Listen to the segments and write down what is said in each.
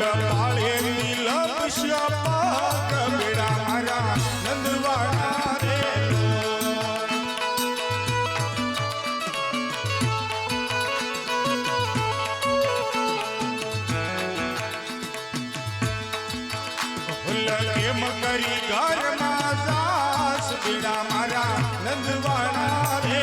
પાળે નીલમ શ્યાપા કબીરા મારા નંદવાણા રે કેમ કરી ઘરમાં જાસ બીડા મારા નંદવાણા રે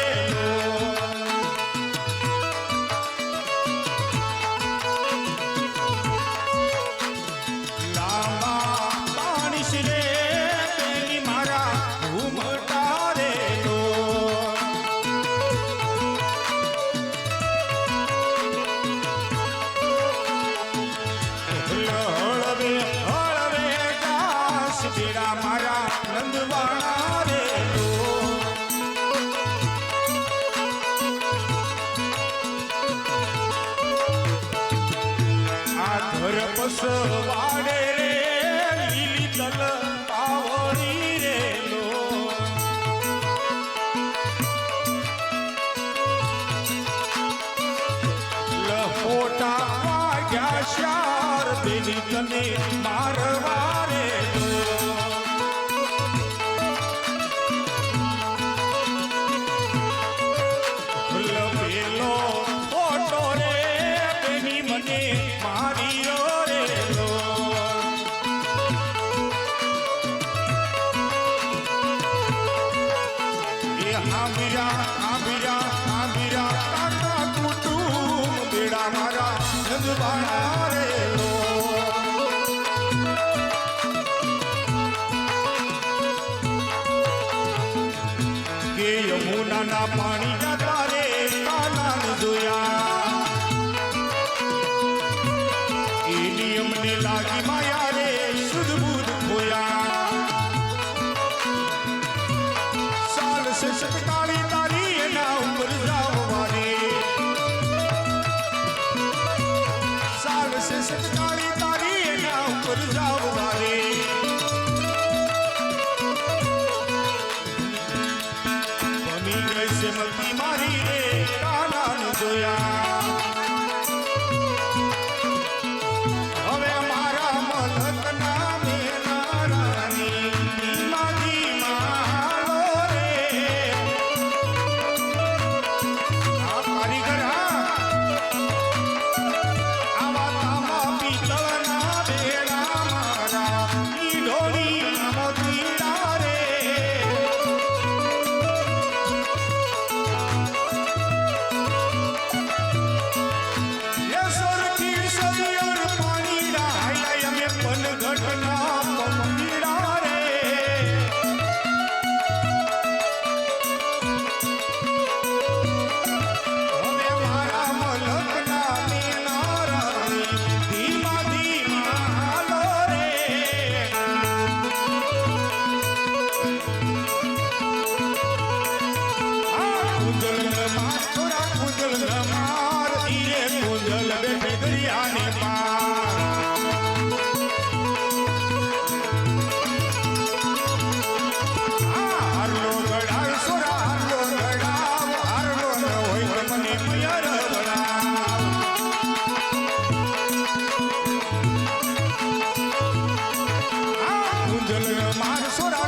વાડે રે લીલી તલ પાવડી રે લો લફોટા વાગ્યા શાર બેની તને મારવા રે લો લપેલો ફોટો રે બેની મને મારી નંદવાણા રે લો કે યમુનાના પાણી જતા રે કાનાને જોયા એ નિયમને લાગી માયા રે શુદ્ધ બુદ્ધ ખોયા સાલ સે સતકાળી તારી એના ઉપર જાવવાની સતકાળી તારી એના ઉપર જાવવાની બની ગઈ છે મતી મારી રે કાનાને જોયા હવે મારા મલકના મેના રાની માજી માલો રે આ કારીગર માર સોરા